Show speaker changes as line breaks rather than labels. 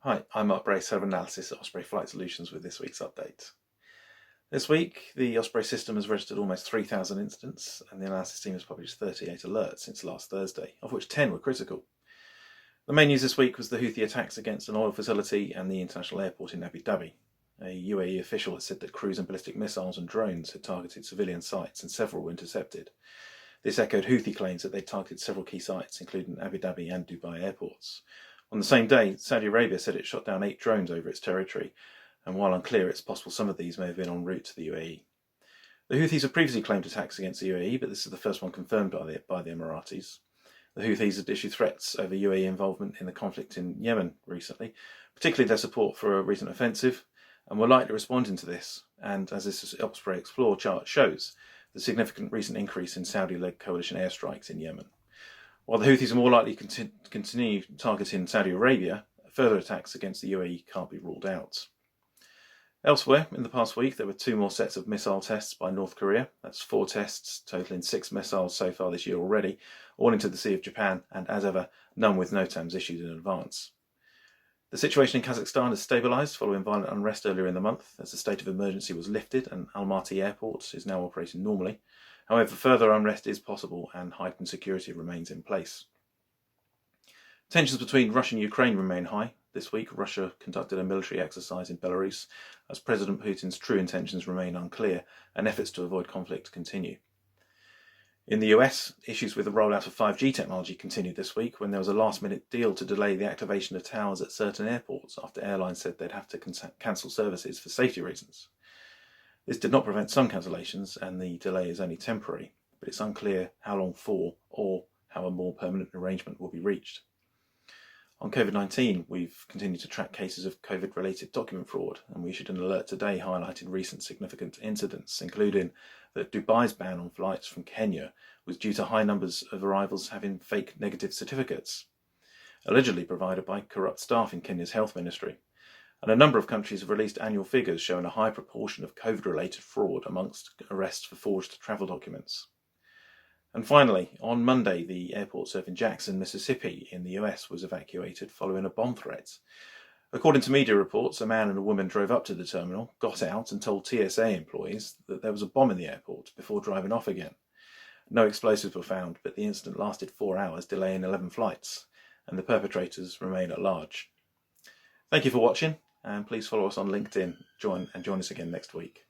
Hi, I'm Mark Brace, Head of Analysis at Osprey Flight Solutions with this week's update. This week, the Osprey system has registered almost 3,000 incidents, and the analysis team has published 38 alerts since last Thursday, of which 10 were critical. The main news this week was the Houthi attacks against an oil facility and the international airport in Abu Dhabi. A UAE official has said that cruise and ballistic missiles and drones had targeted civilian sites and several were intercepted. This echoed Houthi claims that they targeted several key sites, including Abu Dhabi and Dubai airports. On the same day, Saudi Arabia said it shot down 8 drones over its territory, and while unclear, it's possible some of these may have been en route to the UAE. The Houthis have previously claimed attacks against the UAE, but this is the first one confirmed by the Emiratis. The Houthis had issued threats over UAE involvement in the conflict in Yemen recently, particularly their support for a recent offensive, and were likely responding to this, and as this Osprey Explore chart shows, the significant recent increase in Saudi-led coalition airstrikes in Yemen. While the Houthis are more likely to continue targeting Saudi Arabia, further attacks against the UAE can't be ruled out. Elsewhere, in the past week, there were 2 more sets of missile tests by North Korea. That's 4 tests, totaling 6 missiles so far this year already, all into the Sea of Japan, and as ever, none with NOTAMs issued in advance. The situation in Kazakhstan has stabilised following violent unrest earlier in the month, as the state of emergency was lifted and Almaty Airport is now operating normally. However, further unrest is possible and heightened security remains in place. Tensions between Russia and Ukraine remain high. This week, Russia conducted a military exercise in Belarus, as President Putin's true intentions remain unclear and efforts to avoid conflict continue. In the US, issues with the rollout of 5G technology continued this week when there was a last-minute deal to delay the activation of towers at certain airports after airlines said they'd have to cancel services for safety reasons. This did not prevent some cancellations, and the delay is only temporary, but it's unclear how long for or how a more permanent arrangement will be reached. On COVID-19, we've continued to track cases of COVID-related document fraud, and we issued an alert today highlighting recent significant incidents, including that Dubai's ban on flights from Kenya was due to high numbers of arrivals having fake negative certificates, allegedly provided by corrupt staff in Kenya's health ministry. And a number of countries have released annual figures showing a high proportion of COVID-related fraud amongst arrests for forged travel documents. And finally, on Monday, the airport serving Jackson, Mississippi in the US was evacuated following a bomb threat. According to media reports, a man and a woman drove up to the terminal, got out and told TSA employees that there was a bomb in the airport before driving off again. No explosives were found, but the incident lasted 4 hours, delaying 11 flights, and the perpetrators remain at large. Thank you for watching, and please follow us on LinkedIn. Join us again next week.